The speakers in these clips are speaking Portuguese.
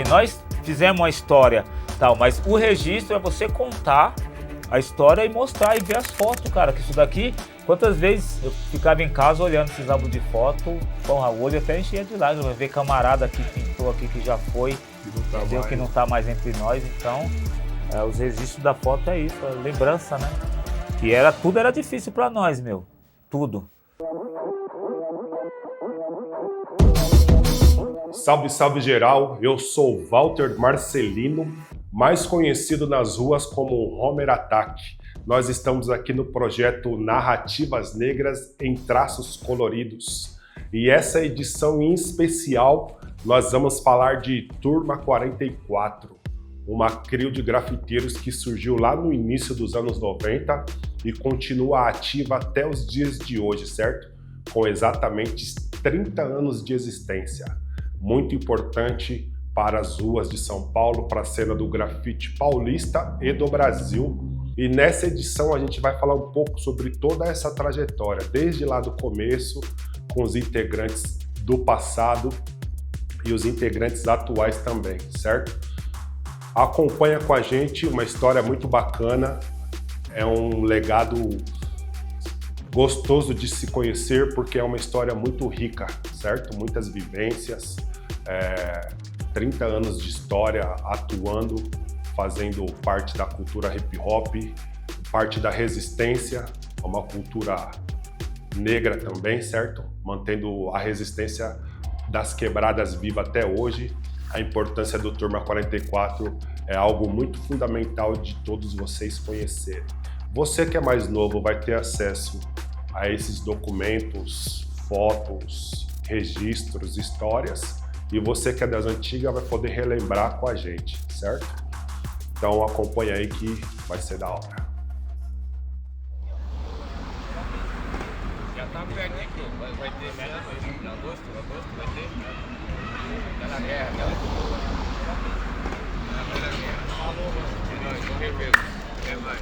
nós fizemos uma história, tal, mas o registro é você contar a história e mostrar e ver as fotos, cara, que isso daqui, quantas vezes eu ficava em casa olhando esses álbuns de foto, bom, o olho até enchia de lágrimas, ver camarada que pintou aqui, que já foi, entendeu, que não tá mais entre nós, então, os registros da foto é isso, a lembrança, né, que tudo era difícil pra nós, meu, tudo. Salve, salve geral, eu sou Walter Marcelino, mais conhecido nas ruas como Homer Attack. Nós estamos aqui no projeto Narrativas Negras em Traços Coloridos. E essa edição em especial, nós vamos falar de Turma 44, uma crew de grafiteiros que surgiu lá no início dos anos 90 e continua ativa até os dias de hoje, certo? Com exatamente 30 anos de existência. Muito importante para as ruas de São Paulo, para a cena do grafite paulista e do Brasil. E nessa edição a gente vai falar um pouco sobre toda essa trajetória, desde lá do começo, com os integrantes do passado e os integrantes atuais também, certo? Acompanha com a gente uma história muito bacana, é um legado gostoso de se conhecer, porque é uma história muito rica, certo? Muitas vivências, 30 anos de história atuando, fazendo parte da cultura hip hop, parte da resistência, uma cultura negra também, certo? Mantendo a resistência das quebradas viva até hoje. A importância do Turma 44 é algo muito fundamental de todos vocês conhecerem. Você que é mais novo vai ter acesso a esses documentos, fotos, registros, histórias, e você que é das antigas vai poder relembrar com a gente, certo? Então acompanha aí que vai ser da hora. Já tá perto aqui, vai ter meia-noite, em agosto vai ter aquela guerra, Falou, mano. É nóis, qualquer coisa. É mais.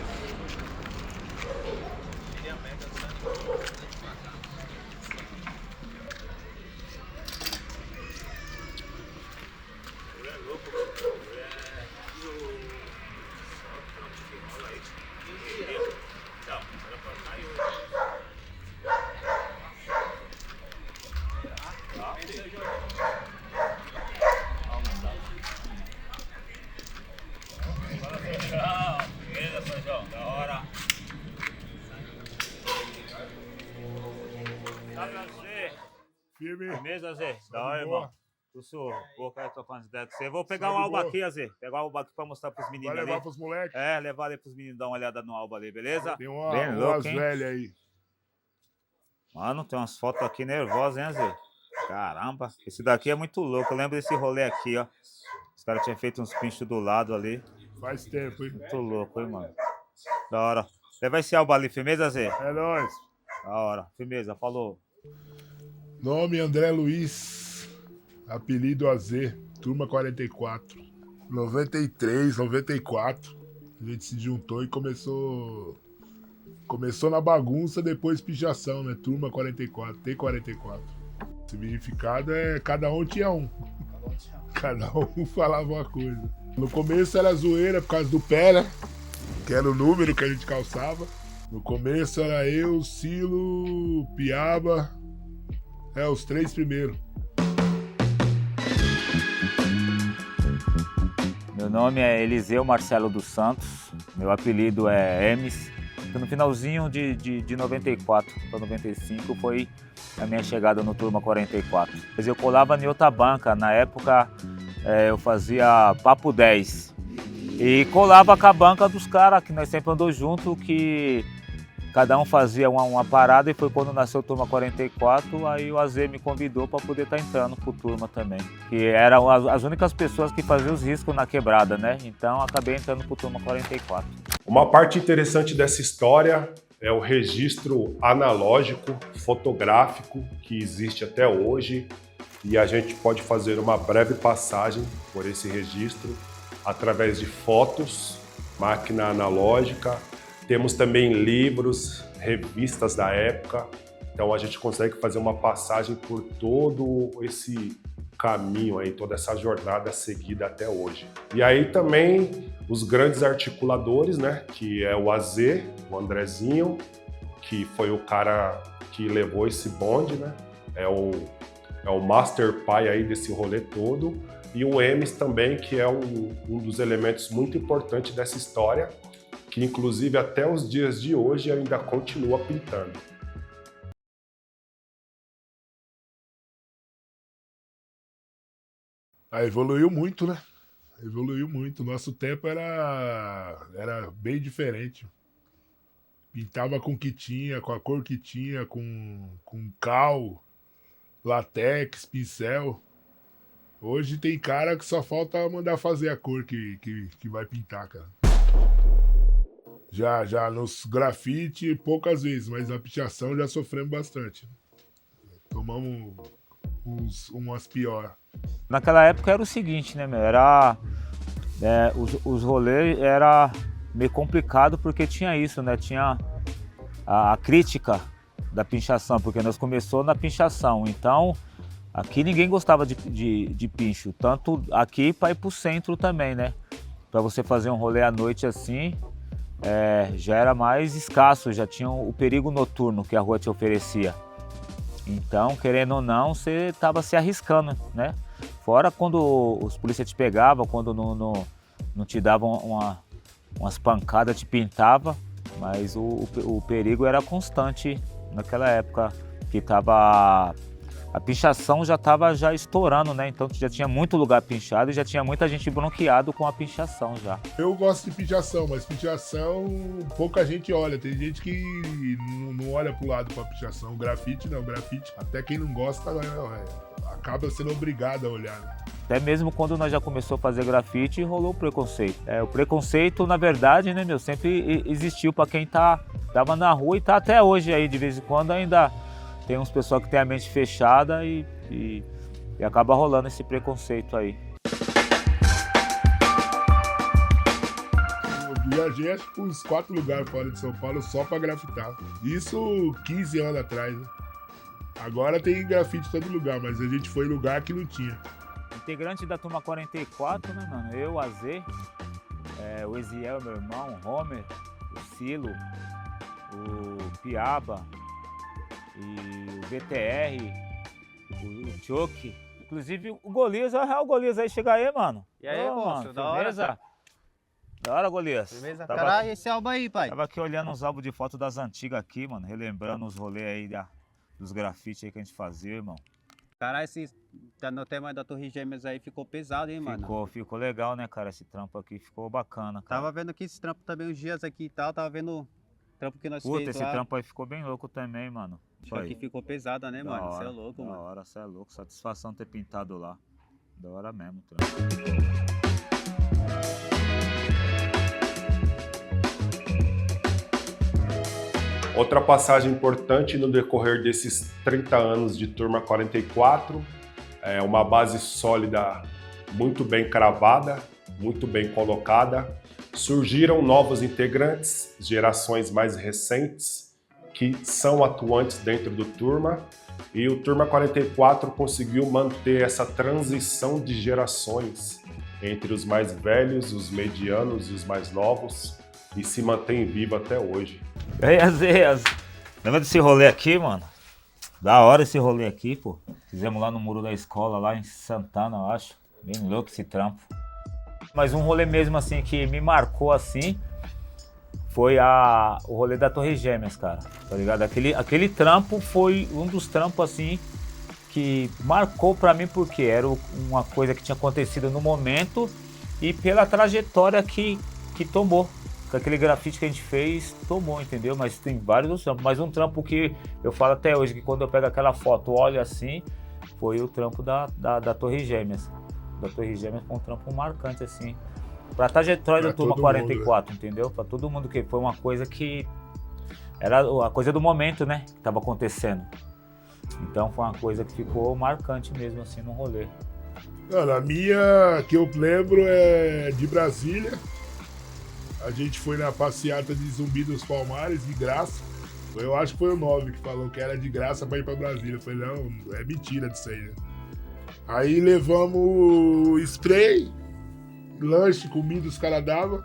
Firmeza, Zé? Da hora, irmão. Vou trocando as ideias com você. Vou pegar um álbum aqui, Zé. Pegar um álbum aqui pra mostrar pros meninos ali. Vai levar pros moleques? Levar ali pros meninos dar uma olhada no álbum ali, beleza? Tem umas velhas aí. Mano, tem umas fotos aqui nervosas, hein, Zé? Caramba, esse daqui é muito louco. Eu lembro desse rolê aqui, ó. Os caras tinham feito uns pinchos do lado ali. Faz tempo, hein? Muito louco, hein, mano? Da hora. Leva esse álbum ali, firmeza, Zé? É nóis. Da hora, firmeza, falou. Nome André Luiz, apelido AZ, Turma 44. 93, 94, a gente se juntou e começou na bagunça, depois pichação, né? Turma 44, T44. O significado é cada um tinha um. Cada um falava uma coisa. No começo era zoeira por causa do pé, né? Que era o número que a gente calçava. No começo era eu, Silo, Piaba. Os três primeiros. Meu nome é Eliseu Marcelo dos Santos, meu apelido é Emes. No finalzinho de 94 para 95 foi a minha chegada no Turma 44. Mas eu colava em outra banca, na época eu fazia Papo 10. E colava com a banca dos caras, que nós sempre andamos junto, que cada um fazia uma parada, e foi quando nasceu o Turma 44, aí o AZ me convidou para poder estar entrando pro Turma também. Que eram as únicas pessoas que faziam os riscos na quebrada, né? Então acabei entrando pro Turma 44. Uma parte interessante dessa história é o registro analógico, fotográfico, que existe até hoje, e a gente pode fazer uma breve passagem por esse registro através de fotos, máquina analógica. Temos também livros, revistas da época, então a gente consegue fazer uma passagem por todo esse caminho aí, toda essa jornada seguida até hoje. E aí também os grandes articuladores, né, que é o AZ, o Andrezinho, que foi o cara que levou esse bonde, né, é o master pai aí desse rolê todo, e o Emes também, que é um dos elementos muito importantes dessa história, que inclusive até os dias de hoje ainda continua pintando. Evoluiu muito, né? Evoluiu muito. Nosso tempo era bem diferente. Pintava com o que tinha, com a cor que tinha, com cal, latex, pincel. Hoje tem cara que só falta mandar fazer a cor que vai pintar, cara. Já nos grafite, poucas vezes, mas na pichação já sofremos bastante. Tomamos umas pior. Naquela época era o seguinte, né, meu? Os rolês era meio complicado porque tinha isso, né? Tinha a crítica da pinchação, porque nós começamos na pinchação. Então, aqui ninguém gostava de pincho, tanto aqui para ir para o centro também, né? Para você fazer um rolê à noite assim, já era mais escasso, já tinha o perigo noturno que a rua te oferecia. Então, querendo ou não, você estava se arriscando, né? Fora quando os polícias te pegavam, quando não te davam umas pancadas, te pintava, mas o perigo era constante naquela época, que a pinchação já estava estourando, né? Então já tinha muito lugar pinchado e já tinha muita gente bronqueado com a pinchação já. Eu gosto de pinchação, mas pinchação pouca gente olha. Tem gente que não olha pro lado pra pinchação. Grafite não, grafite. Até quem não gosta acaba sendo obrigado a olhar, né? Até mesmo quando nós já começou a fazer grafite, rolou o preconceito. O preconceito, na verdade, né, meu, sempre existiu para quem tava na rua e tá até hoje aí, de vez em quando ainda tem uns pessoal que tem a mente fechada e acaba rolando esse preconceito aí. Eu viajei acho que uns 4 lugares fora de São Paulo só pra grafitar. Isso 15 anos atrás, né? Agora tem grafite em todo lugar, mas a gente foi em lugar que não tinha. Integrante da turma 44, né, mano? Eu, AZ, o Eziel, meu irmão, o Homer, o Silo, o Piaba, e o VTR, o Choque. Inclusive o Golias, o Golias aí, chega aí, mano. E aí, moço, da hora, firmeza? Da hora, Golias. Firmeza? Caralho, esse álbum aí, pai. Tava aqui olhando uns álbuns de foto das antigas aqui, mano, relembrando os rolês aí dos grafites aí que a gente fazia, irmão. Caralho, no tema da Torre Gêmeas aí ficou pesado, hein, mano? Ficou legal, né, cara, esse trampo aqui, ficou bacana, cara. Tava vendo aqui esse trampo também uns dias aqui e tal, tava vendo o trampo que nós fez esse lá. trampo aí ficou bem louco também, mano. Acho que aqui ficou pesada, né, mano? Você é louco, mano. Da hora, você é louco. Satisfação ter pintado lá. Da hora mesmo, trampo. Outra passagem importante no decorrer desses 30 anos de Turma 44, é uma base sólida, muito bem cravada, muito bem colocada. Surgiram novos integrantes, gerações mais recentes, que são atuantes dentro do Turma, e o Turma 44 conseguiu manter essa transição de gerações entre os mais velhos, os medianos e os mais novos, e se mantém vivo até hoje. E aí, Azeas, lembra desse rolê aqui, mano? Da hora esse rolê aqui, pô. Fizemos lá no muro da escola, lá em Santana, eu acho. Bem louco esse trampo. Mas um rolê mesmo assim que me marcou assim foi o rolê da Torre Gêmeas, cara. Tá ligado? Aquele trampo foi um dos trampos assim que marcou pra mim porque era uma coisa que tinha acontecido no momento e pela trajetória que tomou. Aquele grafite que a gente fez, tomou, entendeu? Mas tem vários outros trampos. Mas um trampo que eu falo até hoje, que quando eu pego aquela foto, olho assim, foi o trampo da Torre Gêmeas. Da Torre Gêmeas foi um trampo marcante, assim. Pra trajetória da turma 44, mundo, entendeu? Pra todo mundo, que foi uma coisa que... Era a coisa do momento, né? Que tava acontecendo. Então foi uma coisa que ficou marcante mesmo, assim, no rolê. A minha, que eu lembro, é de Brasília. A gente foi na passeata de Zumbi dos Palmares, de graça. Eu acho que foi o 9 que falou que era de graça pra ir pra Brasília. Eu falei, não, é mentira disso aí, né? Aí levamos spray, lanche, comida os caras davam.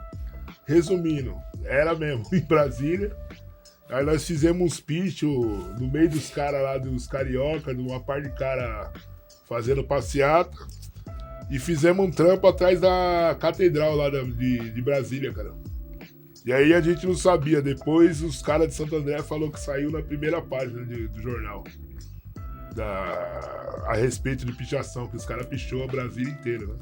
Resumindo, era mesmo, em Brasília. Aí nós fizemos uns pichos no meio dos caras lá, dos carioca, de uma par de cara fazendo passeata. E fizemos um trampo atrás da catedral lá de Brasília, cara. E aí a gente não sabia. Depois os caras de Santo André falaram que saiu na primeira página do jornal. A respeito de pichação, que os caras pichou a Brasília inteira, né?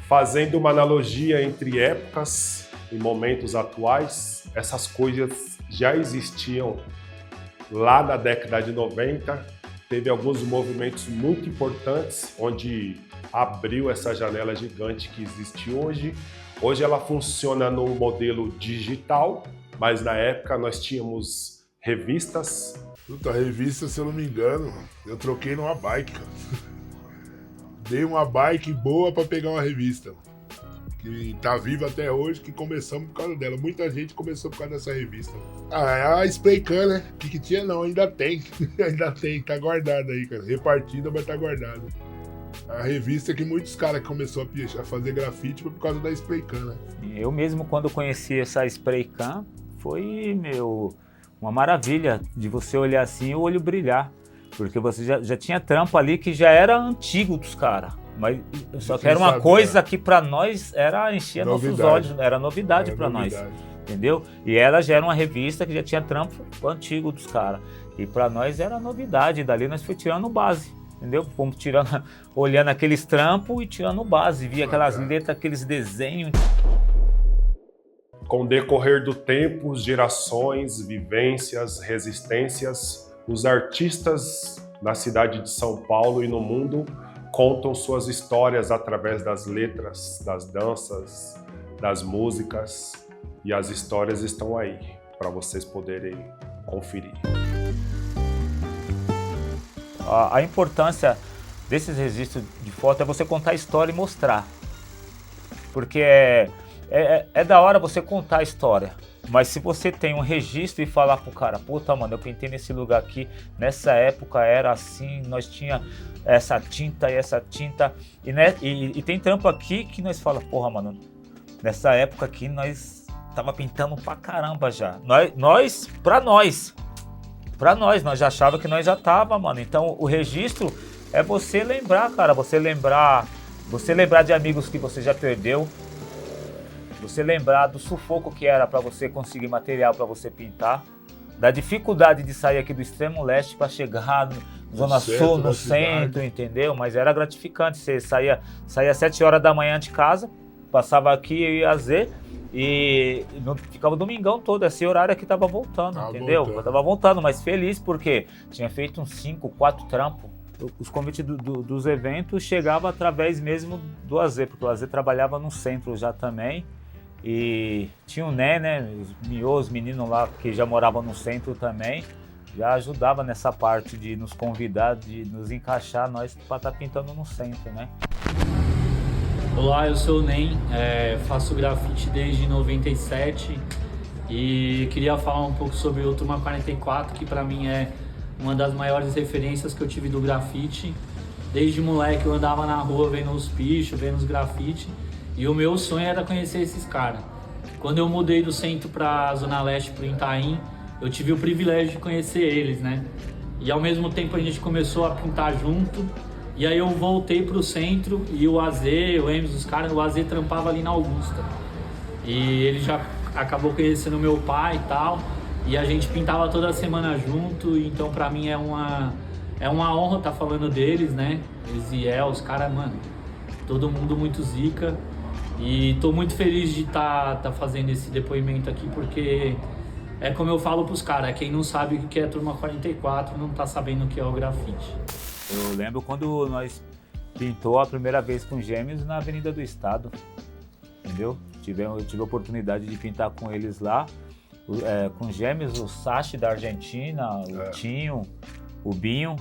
Fazendo uma analogia entre épocas e momentos atuais, essas coisas já existiam lá na década de 90. Teve alguns movimentos muito importantes, onde abriu essa janela gigante que existe hoje. Hoje ela funciona no modelo digital, mas na época nós tínhamos revistas. Puta, a revista, se eu não me engano, eu troquei numa bike, cara. Dei uma bike boa pra pegar uma revista. Que tá viva até hoje, que começamos por causa dela. Muita gente começou por causa dessa revista. Ah, é a Spray Can, né? O que tinha? Não, ainda tem. Ainda tem, tá guardada aí, cara. Repartida, mas tá guardada. A revista que muitos caras começaram a fazer grafite foi por causa da Spray Can, né? Eu mesmo, quando conheci essa Spray Can, foi, uma maravilha de você olhar assim e o olho brilhar. Porque você já tinha trampo ali que já era antigo dos caras. Mas só que era uma coisa que pra nós era encher nossos olhos, era novidade pra nós, entendeu? E ela já era uma revista que já tinha trampo antigo dos caras. E pra nós era novidade, dali nós fomos tirando base, entendeu? Fomos tirando, olhando aqueles trampos e tirando base, via aquelas letras, aqueles desenhos. Com o decorrer do tempo, gerações, vivências, resistências, os artistas na cidade de São Paulo e no mundo contam suas histórias através das letras, das danças, das músicas, e as histórias estão aí para vocês poderem conferir. A importância desses registros de foto é você contar a história e mostrar. Porque é da hora você contar a história. Mas se você tem um registro e falar pro cara, puta, mano, eu pintei nesse lugar aqui, nessa época era assim, nós tinha essa tinta e essa tinta. E tem trampo aqui que nós fala, porra, mano, nessa época aqui nós tava pintando pra caramba já. Nós já achava que nós já tava, mano. Então o registro é você lembrar, cara, você lembrar de amigos que você já perdeu. Você lembrar do sufoco que era para você conseguir material para você pintar, da dificuldade de sair aqui do extremo leste para chegar na Zona Sul, no centro, entendeu? Mas era gratificante, você saía às 7 horas da manhã de casa, passava aqui e ia Z e ficava o domingão todo, esse horário aqui tava voltando, entendeu? Eu tava voltando, mas feliz porque tinha feito uns 5, 4 trampos. Os convites dos eventos chegavam através mesmo do AZ, porque o AZ trabalhava no centro já também. E tinha o né, os meninos lá que já moravam no centro também, já ajudava nessa parte de nos convidar, de nos encaixar nós para estar pintando no centro, né? Olá, eu sou o Nem, faço grafite desde 97 e queria falar um pouco sobre o Turma 44, que para mim é uma das maiores referências que eu tive do grafite. Desde moleque eu andava na rua vendo os pichos, vendo os grafites. E o meu sonho era conhecer esses caras. Quando eu mudei do centro pra Zona Leste, pro Itaim, eu tive o privilégio de conhecer eles, né? E ao mesmo tempo a gente começou a pintar junto. E aí eu voltei pro centro e o AZ, o Emes, os caras, o AZ trampava ali na Augusta. E ele já acabou conhecendo meu pai e tal. E a gente pintava toda semana junto. Então pra mim é uma honra estar falando deles, né? Eles os caras, mano, todo mundo muito zica. E tô muito feliz de tá fazendo esse depoimento aqui, porque é como eu falo pros caras, quem não sabe o que é Turma 44 não tá sabendo o que é o grafite. Eu lembro quando nós pintou a primeira vez com Gêmeos na Avenida do Estado, entendeu? Eu tive a oportunidade de pintar com eles lá, com Gêmeos, o Sachi da Argentina, o Tinho, o Binho.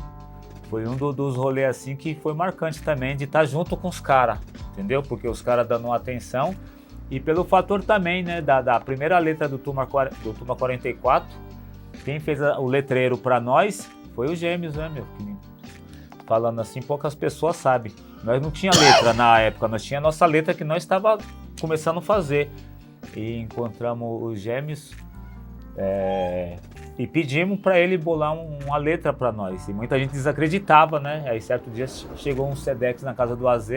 Foi um dos rolês assim que foi marcante também, de estar junto com os caras, entendeu? Porque os caras dando uma atenção e pelo fator também, né, da primeira letra do Turma 44, quem fez o letreiro para nós foi o Gêmeos, né, meu? falando assim, poucas pessoas sabem. Nós não tinha letra na época, nós tinha a nossa letra que nós estava começando a fazer. E encontramos os Gêmeos e pedimos para ele bolar uma letra para nós. E muita gente desacreditava, né? Aí certo dia chegou um Sedex na casa do AZ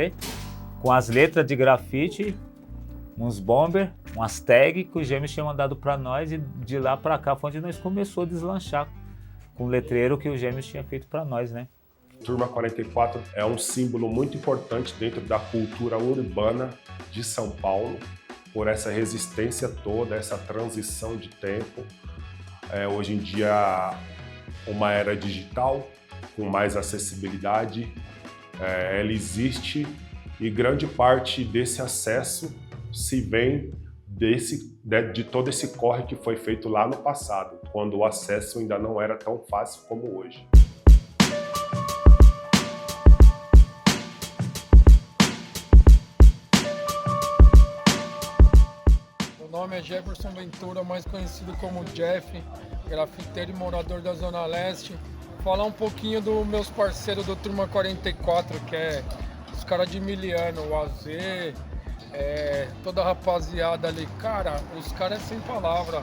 com as letras de grafite, uns bomber, umas tags que os Gêmeos tinham mandado para nós, e de lá para cá foi onde nós começamos a deslanchar com o letreiro que os Gêmeos tinham feito para nós, né? Turma 44 é um símbolo muito importante dentro da cultura urbana de São Paulo, por essa resistência toda, essa transição de tempo. Hoje em dia, uma era digital, com mais acessibilidade, ela existe, e grande parte desse acesso se vem de todo esse corre que foi feito lá no passado, quando o acesso ainda não era tão fácil como hoje. Meu nome é Jefferson Ventura, mais conhecido como Jeff, grafiteiro e morador da Zona Leste. Falar um pouquinho dos meus parceiros do Turma 44, que é os caras de Emiliano, o AZ, toda a rapaziada ali. Cara, os caras é sem palavra.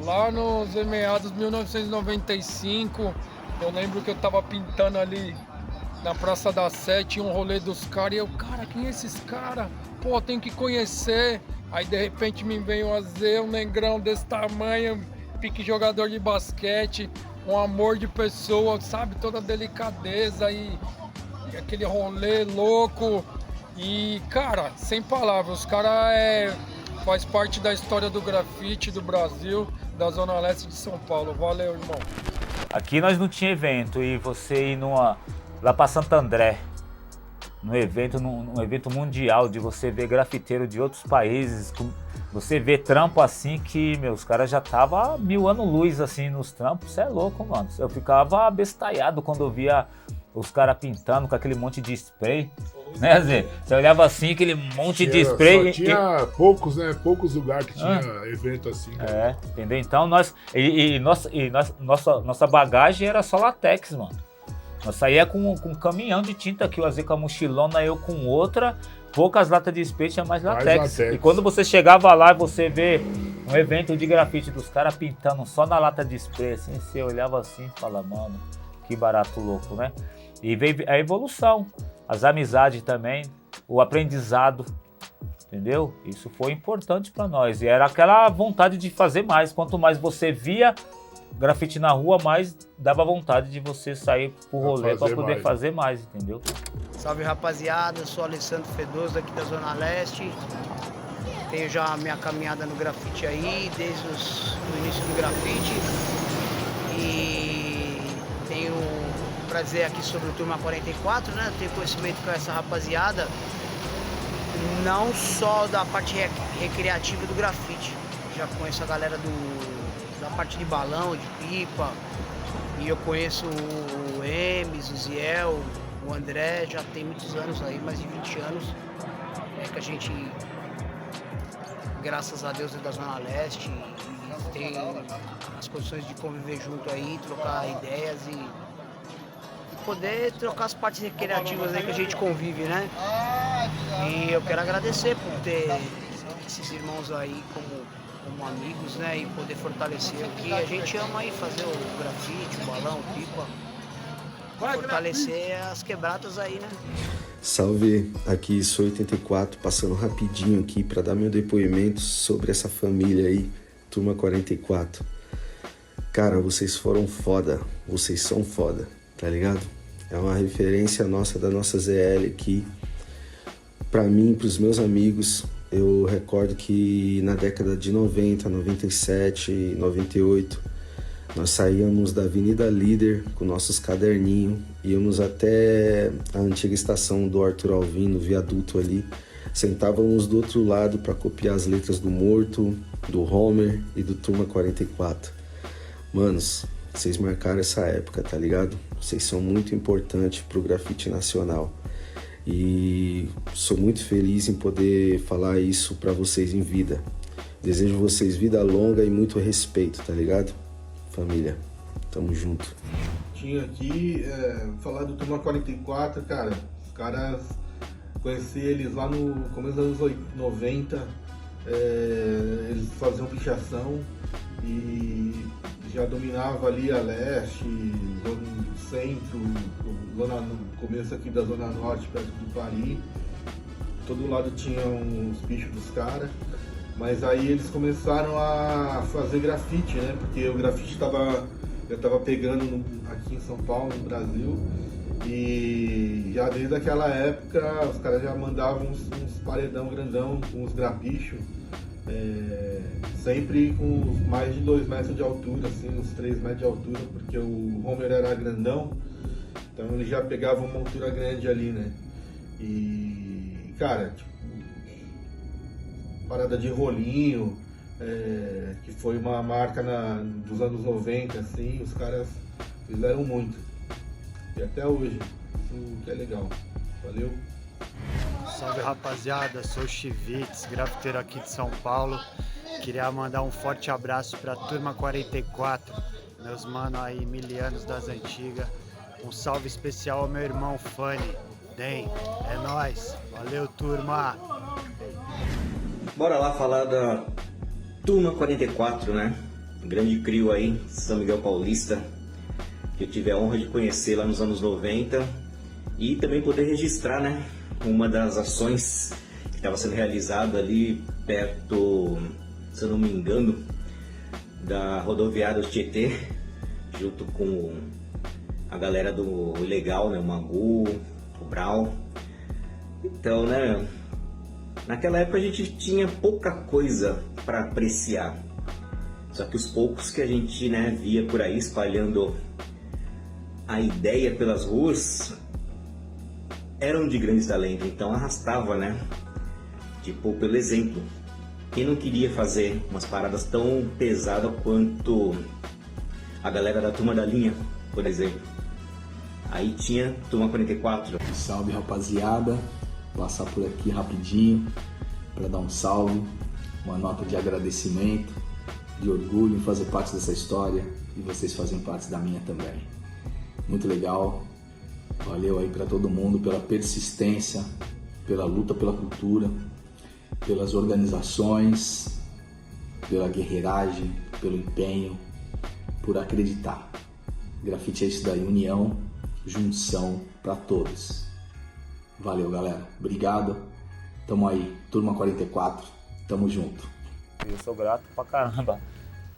Lá nos meados de 1995, eu lembro que eu tava pintando ali na Praça da Sé, tinha um rolê dos caras, e eu, cara, quem é esses caras? Pô, tenho que conhecer. Aí de repente me vem um AZ, um negrão desse tamanho, pique jogador de basquete, um amor de pessoa, sabe? Toda a delicadeza e aquele rolê louco. E, cara, sem palavras, os caras faz parte da história do grafite do Brasil, da Zona Leste de São Paulo. Valeu, irmão. Aqui nós não tinha evento, e você ir lá para Santo André, num evento mundial, de você ver grafiteiro de outros países, você vê trampo assim que, os caras já estavam 1000 anos-luz assim nos trampos. Você é louco, mano. Eu ficava abestalhado quando eu via os caras pintando com aquele monte de spray, né, Zé? Você olhava assim, aquele monte de spray. Só tinha poucos, né? Poucos lugares que tinha evento assim. Né? Entendeu? Então nossa bagagem era só latex, mano. Nós saía com um caminhão de tinta aqui, o AZ com a mochilona, eu com outra, poucas latas de spray, tinha mais latex. E quando você chegava lá e você vê um evento de grafite dos caras pintando só na lata de spray, assim, você olhava assim e falava, mano, que barato louco, né? E veio a evolução, as amizades também, o aprendizado, entendeu? Isso foi importante para nós, e era aquela vontade de fazer mais. Quanto mais você via grafite na rua, mais dava vontade de você sair pro rolê para poder fazer mais, entendeu? Salve, rapaziada, eu sou Alessandro Fedoso daqui da Zona Leste. Tenho já a minha caminhada no grafite aí, desde o início do grafite. E tenho prazer aqui sobre o Turma 44, né? Eu tenho conhecimento com essa rapaziada, não só da parte recreativa do grafite. Já conheço a galera da parte de balão, de pipa, e eu conheço o Emes, o Ziel, o André, já tem muitos anos aí, mais de 20 anos, que a gente, graças a Deus, é da Zona Leste, e tem as condições de conviver junto aí, trocar ideias e poder trocar as partes recreativas aí que a gente convive, né? E eu quero agradecer por ter esses irmãos aí como amigos, né, e poder fortalecer o que a gente ama aí, fazer o grafite, o balão, o pipa, fortalecer as quebradas aí, né. Salve, aqui sou 84, passando rapidinho aqui para dar meu depoimento sobre essa família aí, Turma 44. Cara, vocês foram foda, vocês são foda, tá ligado? É uma referência nossa, da nossa ZL aqui, pra mim, pros meus amigos. Eu recordo que na década de 90, 97, 98, nós saíamos da Avenida Líder com nossos caderninhos, íamos até a antiga estação do Arthur Alvim, no viaduto ali, sentávamos do outro lado para copiar as letras do Morto, do Homer e do Turma 44. Manos, vocês marcaram essa época, tá ligado? Vocês são muito importantes pro grafite nacional. E sou muito feliz em poder falar isso pra vocês em vida. Desejo vocês vida longa e muito respeito, tá ligado? Família, tamo junto. minutinho aqui, falar do Turma 44, cara. Os caras, conheci eles lá no começo dos anos 90, eles faziam pichação e já dominava ali a leste, zona centro, no começo aqui da zona norte, perto do Paris. Todo lado tinha uns bichos dos caras. Mas aí eles começaram a fazer grafite, né? Porque o grafite já tava pegando aqui em São Paulo, no Brasil. E já desde aquela época os caras já mandavam uns paredão grandão com os grapichos. Sempre com mais de 2 metros de altura, assim, uns 3 metros de altura, porque o Homer era grandão. Então ele já pegava uma altura grande ali, né? E, cara, tipo, parada de rolinho, que foi uma marca dos anos 90, assim, os caras fizeram muito. E até hoje, isso que é legal. Valeu! Salve rapaziada, sou o Chivitz, grafiteiro aqui de São Paulo. Queria mandar um forte abraço pra Turma 44, meus mano aí, milianos das antigas. Um salve especial ao meu irmão Fanny, Den, é nóis, valeu turma! Bora lá falar da Turma 44, né? Um grande trio aí, São Miguel Paulista, que eu tive a honra de conhecer lá nos anos 90 e também poder registrar, né? Uma das ações que estava sendo realizada ali perto, se eu não me engano, da rodoviária do Tietê, junto com a galera do Ilegal, né? O Magu, o Brau. Então, né? Naquela época a gente tinha pouca coisa para apreciar, só que os poucos que a gente, né, via por aí espalhando a ideia pelas ruas eram de grande talento, então arrastava, né, tipo, pelo exemplo. Quem não queria fazer umas paradas tão pesadas quanto a galera da Turma da Linha, por exemplo? Aí tinha Turma 44. Salve rapaziada! Passar por aqui rapidinho para dar um salve, uma nota de agradecimento, de orgulho em fazer parte dessa história e vocês fazem parte da minha também. Muito legal, valeu aí para todo mundo pela persistência, pela luta pela cultura, pelas organizações, pela guerreiragem, pelo empenho, por acreditar. Grafite é isso daí, união, junção para todos. Valeu, galera. Obrigado. Tamo aí. Turma 44. Tamo junto. Eu sou grato pra caramba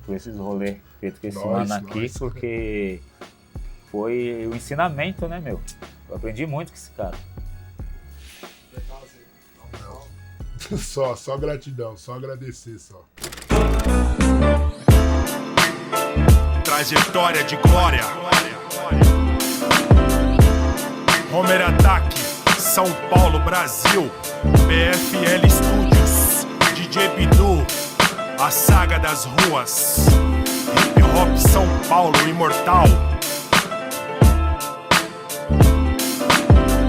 por esses rolês feitos com esse mano aqui, porque foi o ensinamento, né, meu? Eu aprendi muito com esse cara. Só gratidão, só agradecer, só. Trajetória de glória. Homer Ataque, São Paulo, Brasil. PFL Studios, DJ Bidu, a saga das ruas. Hip Hop São Paulo, imortal.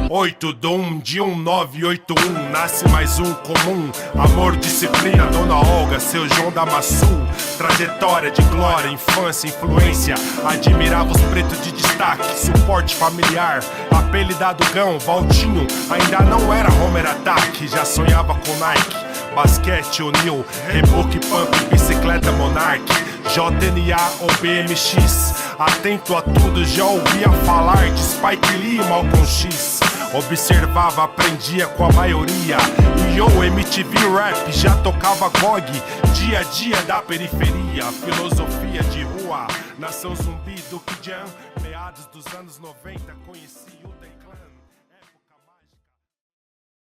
8 do 1 de 1981, nasce mais um comum. Amor, disciplina, Dona Olga, seu João Damassu. Trajetória de glória, infância, influência. Admirava os pretos de destaque, suporte familiar. Apelidado Gão, Valtinho, ainda não era Homer Ataque. Já sonhava com Nike, basquete, O'Neal, Rebook Pump, bicicleta Monarch, JNA ou BMX. Atento a tudo, já ouvia falar de Spike Lee e Malcolm X. Observava, aprendia com a maioria. E o MTV Rap já tocava GOG. Dia a dia da periferia, filosofia de rua. Nação Zumbi do Kijan, meados dos anos 90, conheci o